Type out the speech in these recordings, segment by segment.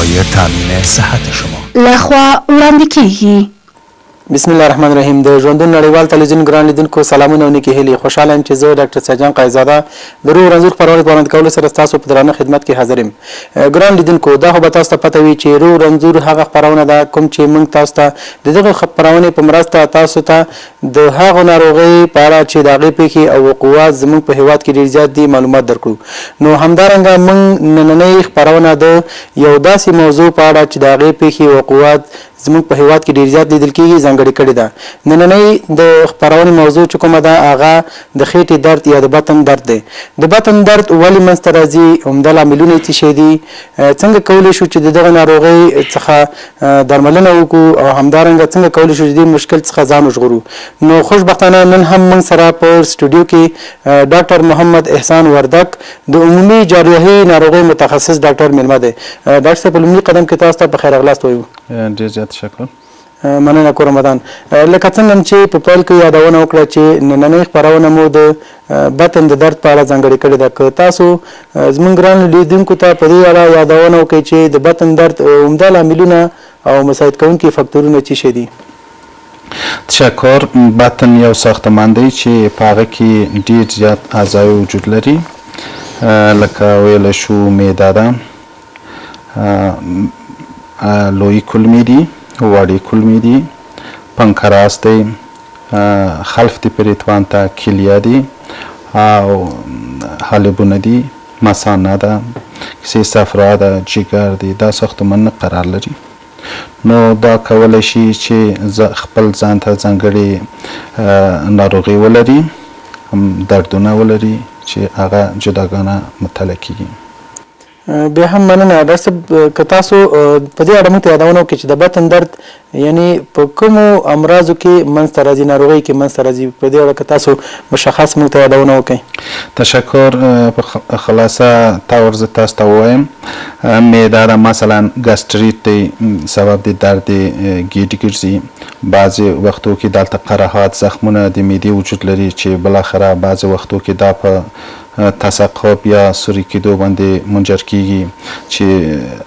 برای تامین صحت شما. لخوا وړاندې کیږي. بسم الله الرحمن الرحیم. د ژوندون نړیوال تلویزیون ګران لیدونکو سلامونه او نیکې هیلې. خوشحاله یم چې زه ډاکټر سیدجان قایزاده د روغ رنځور خپرونې په وړاندې کولو سره ستاسو په درانه خدمت کې حاضر یم. ګران لیدونکو دا خو به تاسو ته پته وي چې روغ رنځور هغه خپرونه ده کوم چې موږ تاسو ته د دغه خپرونې په مرسته تاسو ته د هغو ناروغۍ په اړه چې د هغې پیښې او وقوعات زموږ په هېواد کې ډېر زیات دي معلومات درکړو. نو همدارنګه موږ نننۍ خپرونه د یو داسې موضوع په اړه چې د هغې پیښې وقوعات زموږ په هېواد کې ډېر زیات لیدل کېږي ځانګړې کړې ده. نننۍ د خپرونې موضوع چې کومه ده هغه د خېټې درد یا د بطن درد دی. د بطن درد ولې منځته راځي، عمده لاملونه یې څه شی دي، څنګه کولی شو چې د دغه ناروغۍ څخه درملنه وکړو او همدارنګه څنګه کولی شو چې د مشکل څخه ځان وژغورو. نو خوشبختانه نن هم موږ سره په سټوډیو کې ډاکټر محمد احسان وردک د عمومي جراحي ناروغۍ متخصص ډاکټر میلمه دی. ډاکټر صاحب په لومړي قدم کې تاسو ته په خیر راغلاست وایو. ډېر زیات تشکر. مننه کور رمضان. لکه څنګه چې په پیل کې یادونه وکړه چې نننۍ خپرونه مو د بطن د درد په اړه ځانګړې کړې ده. که تاسو زموږ ګرانو لیدونکو ته په دې اړه یادونه وکړئ چې د بطن درد عمده لاملونه او مساعد کوونکي فکتورونه څه شي دي؟ تشکر. بطن یو ساختمان دی چې په هغه کې ډېر زیات اعضای وجود لري، لکه ویلی شو معده ده، لوی کولمې دي، وړې کولمې دي، پنکراس دی، خلف د پریتوان ته کلیه دي او حالبونه دي، مثانه ده، کیسې صفرا ده، جگر دی. دا ساختمانونه قرار لري. نو دا کولی شي چې خپل ځان ته ځانګړې ناروغي ولري، دردونه ولري چې هغه جداګانه مطالعه کیږي. بیا هم مننه ډاکټر صاحب. که تاسو په دې اړه موږ ته یادونه وکړئ چې د بطن درد یعنی په کومو امراضو کې منځته راځي، ناروغۍ کې منځته راځي، په دې اړه که تاسو مشخص موږ ته یادونه وکړئ. تشکر. په خلاصه طور زه تاسو ته ووایم، معده ده مثلا ګاسټریټ دی، سبب د درد ګیډې ګرځي. بعضې وختو کې دلته قرحات، زخمونه د معدې وجود لري چې بالاخره بعضې وختو کې دا په تسقب یا سوری کېدو باندې منجر کیږي چې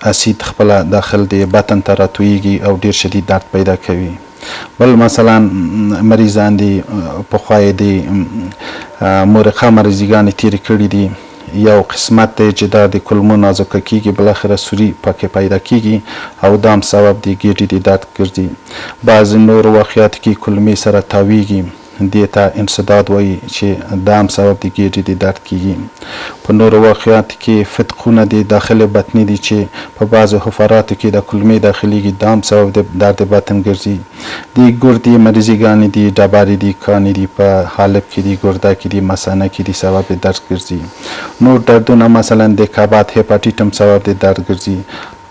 اسید خپله داخل د بطن ته راتویږي او ډیر شدید درد پیدا کوي. بل مثلا مریضان دي پخوا یې د مرقه مریضګانې تېرې کړي دي، یو قسمت دی چې دا د کولمو نازکه کیږي، بالاخره سوري پکې پیدا کیږي او دا هم سبب د ګیډې د درد ګرځي. بعضې نورو واقعاتو کې کولمې سره تاویږي، دې ته انسداد وایي چې دا هم سبب د ګیډې د درد کیږي. په نورو واقعاتو کې فتقونه د داخل بطني دي چې په بعضو حفراتو کې د کولمې داخلیږي، دا هم سبب د درد بطن ګرځي. د ګردې مریضګانې دي، ډبرې دي، کانې دي، په حالب کې دي، ګرده کې دي، مثانه کې دي، سبب د درد ګرځي. نور دردونه مثلا د کبد هپاټیټ هم سبب د درد ګرځي.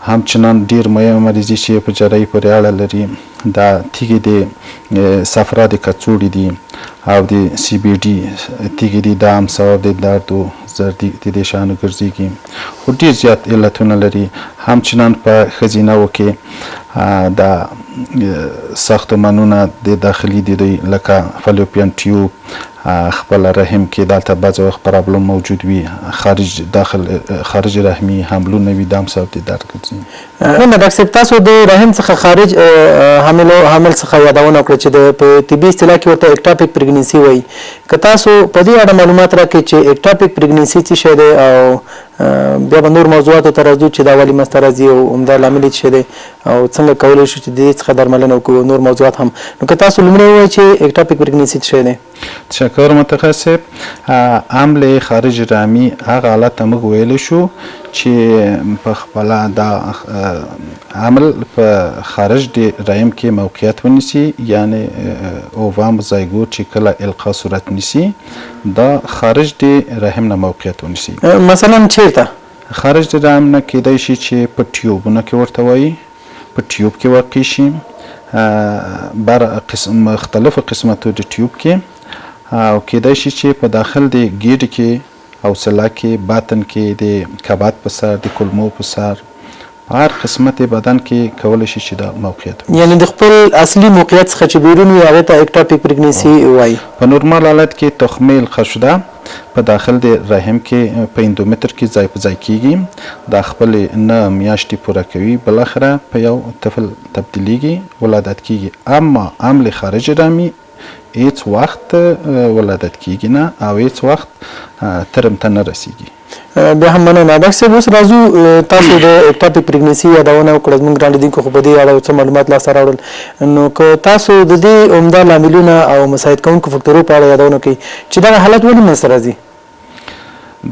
همچنان ډیر مهمه مریضي چې په جراحي پورې اړه لري دا تیږې د صفرا د کڅوړې دي او د سی بی ډي تیږې دي، دا هم سبب د درد و زردي د دې شیانو ګرځېږي، خو ډیر زیات علتونه لري. همچنان په ښځینهو کې دا ساختمانونه د داخلي دي دوی لکه فلوپین ټیوب، خپل رحم کې دلته بعضې وخت پرابلم موجود وي، خارج رحمي حملونه وي، دا هم سبب د درد ګرځي. نه ډاکټر صاحب، تاسو د رحم څخه خارج حامل څخه یادونه وکړه چې په طبي اصطلاح کې ورته اکټاپیک پریګننسي وایي. که تاسو په دې اړه معلومات راکړئ چې اکټاپیک پریګننسي څه شی دی او بیا به نور موضوعاتو ته راځو چې دا ولې منځته راځي او عمده لامل یې څه شی دی او څنګه کولی شو چې د دې څخه درملنه وکړو، نور موضوعات هم. نو که تاسو لومړی ووایئ چې اکټاپیک پریګننسي څه شی دی؟ تشکر متخصص. حمل خارج رحمي هغه حالت ته موږ ویلی شو چې په خپله دا حمل په خارج د رحم کې موقعیت ونیسي، یعنی اووام زایګوت چې کله القا صورت نیسي دا خارج د رحم نه موقعیت ونیسي. مثلا چیرته؟ خارج د رحم نه کیدای شي چې په ټیوبونه کې ورته وایي، په ټیوب کې واقع شي، بر مختلفو قسمتو د ټیوب کې، او کیدای شي چې په داخل د ګیډې کې، حوصله کې، باطن کې، د کبد په سر، د کولمو په سر، هر قسمت بدن کې کولی شي چې دا موقعیت یعنی د خپل اصلي موقعیت څخه چې بیرون وي هغې ته اکټاپیک پریګننسي وایي. په نورمال حالت کې تخمیل خشده په داخل د رحم کې په اندومتر کې ځای په ځای کیږي دا خپل نه میاشتې پوره کوي بل اخره په یو طفل تبدیلیږي ولادت کیږي اما عمل خارج رحمی هیڅ وخت ولادت کیږي نه او هیڅ وخت ترم ته نه رسیږي بیا هم مننه ډاکټر صاحب اوس راځو تاسو د اکټاپیک پریګنسي یادونه وکړه زموږ ګران لیدونکو خو په دې اړه څه معلومات لاسته راوړل نو که تاسو د دې عمده لاملونه او مساعد کوونکو فکتورو په اړه یادونه کوي چې دغه حالت ولې منځته راځي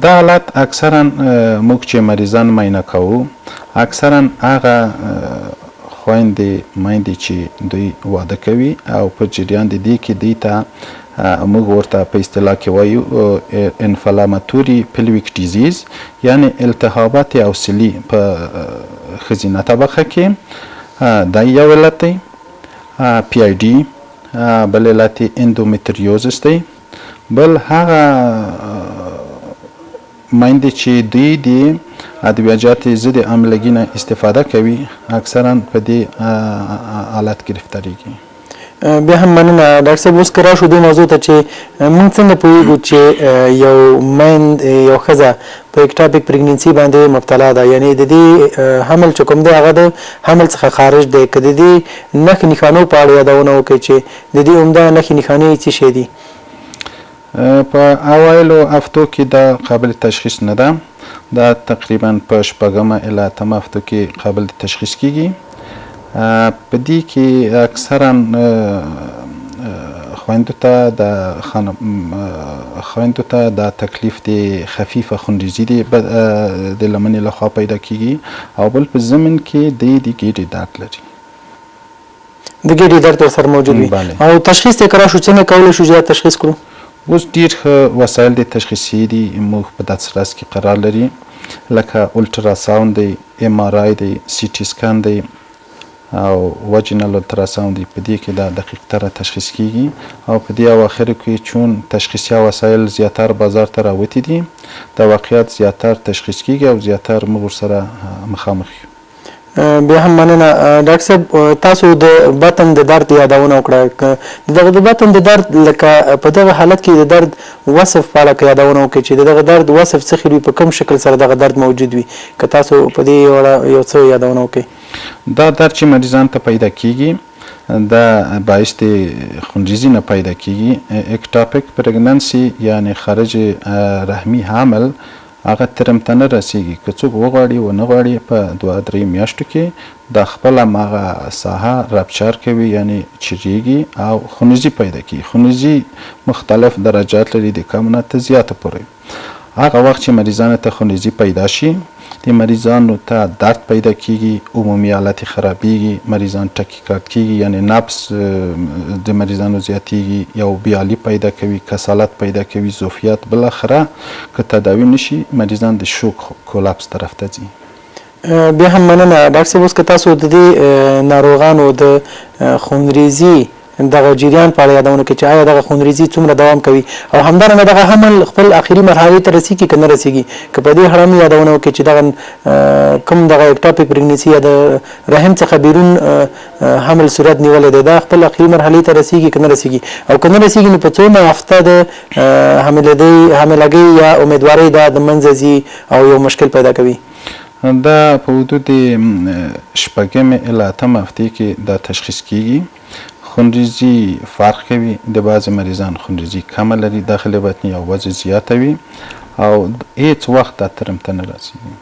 دا حالت اکثرا موږ چې مریضان معاینه کوو اکثرا هغه خویندې میندې چې دوی واده کوي او په جریان د دې کې دوی ته موږ ورته په اصطلاح کې وایو انفلاماتوري پلویک ډیزیز یعنی التهابات عضلي په ښځینه طبقه کې دا یو علت دی پی آی ډي بل علت اندومتریوزس دی بل هغه میندې چې دوی د ادویجات ضد حاملګي نه استفاده کوي اکثرا په دې حالت گرفتاریږي بیا هم مننه ډاکټر صاحب اوس که راشو دې موضوع ته چې موږ څنګه پوهیږو چې یو میند یو ښځه په اکټاپیک پریګننسي باندې مبتلا ده یعنی د دې حمل چې کوم دی هغه د حمل څخه خارج دی که د دې نښې نښانو په اړه یادونه وکړئ چې د دې عمده نښې نښانې څه شی دي په اوایلو هفتو کې دا قابل تشخیص نه ده دا تقریبا په شپږمه الی اتمه هفتو کې قابل تشخیص کیږي په دې کې اکثرا خویندو ته د تکلیف د خفیفه خونریزي د لمنې لخوا پیدا کیږي او بل په ضمن کې د ګیډې درد لري د ګیډې درد ورسره موجود وي او تشخیص یې که راشو څنګه کولی شو چې تشخیص کړو اوس ډیر وسایل د تشخیصي دي موږ په دسترس کې قرار لري لکه الټراساوند دی ام آر آی دی سی ټي سکان دی او وجینل الټراساوند دی په دې کې دا دقیق تر تشخیص کیږي او په دې اواخر کې چون تشخیصي وسایل زیاتر بازار ته راوتی دي دا واقعیت زیاتر تشخیص کیږي او زیاتر موږ سره مخامخ یو بیا هم مننه ډاکټر صاحب تاسو د بطن د درد یادونه وکړه دغه د بطن د درد لکه په دغه حالت کې د درد وصف په اړه یادونه وکړئ چې دغه درد وصف څه خوري په کوم شکل سره دغه درد موجود وي که تاسو په دې اړه یو څه یادونه وکړئ دا درد چې مریضان ته پیدا کیږي دا باعث د خونریزي نه پیدا کیږي اکټاپیک پریګننسي یعنی خارج رحمی حمل هغه ترم ته نه رسیږي که څوک وغواړي و نه غواړي په 2-3 میاشتو کې د خپل هغه ساحه رپچر کوي یعنی چریږي او خونریزي پیدا کیږي خونریزي مختلف درجات لري د کم نه تر زیاته پورې هغه وخت چې مریضانو ته خونریزي پیدا شي د مریضانو ته درد پیدا کیږي عمومي حالت خرابېږي مریضان ټکیکارد کیږي یعنی نبض د مریضانو زیاتیږي یو بیالي پیدا کوي کسالت پیدا کوي ظرفیت بل اخره که تداوی نشي مریضان د شوک کولاپس طرف ته ځي بیا هم مننه ډاکټر صاحب اوس که تاسو د دې ناروغانو د خونریزي دغه جریان په اړه یادونه کوي چې آیا دغه خونریزي څومره دوام کوي او همدارنګه دغه حمل خپل اخري مرحله ته رسیږي که نه رسیږي که په دې اړه یادونه وکړي چې دغه کوم دغه اکټاپیک پریګننسي یا د رحم څخه بیرون حمل صورت نیولی دی دا خپل اخري مرحلې ته رسیږي که نه رسیږي او که نه رسیږي نو په څومره هفته د حاملګۍ یا امیدوارۍ دا د منځه ځي او یو مشکل پیدا کوي دا په حدود شپږمې الی اتمه هفتې کې دا تشخیص کیږي خونریزي فرق کوي د بعض مریضان خونریزي کمه لري داخل بطني او وزن زیاته وي او هیڅ وخت دا ترم ته نه رسیږي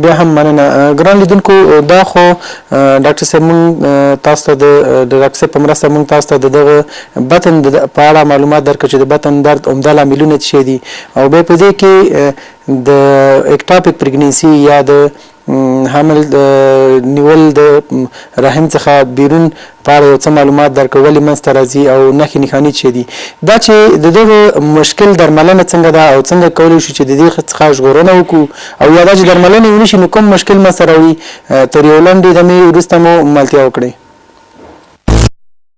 بیا هم مننه ګران لیدونکو دا خو ډاکټر صاحب مونږ تاسو ته د ډاکټر صاحب په مرسته مونږ تاسو ته دغه بطن په اړه معلومات درکړو چې د بطن درد عمده لاملونه څه دي او بیا په دې کې د اکټاپیک پریګننسي یا د حمل نیول د رحم څخه بیرون په اړه یو څه معلومات درکړو ولې منځته راځي او نښې نښانې څه دي دا چې د دغه مشکل درملنه څنګه ده او څنګه کولی شو چې د دې څخه ژغورنه وکړو او یا دا چې درملنه ونشي نو کوم مشکل منځته راوړي تر یو لنډې دمې وروسته مو ملتیا وکړئ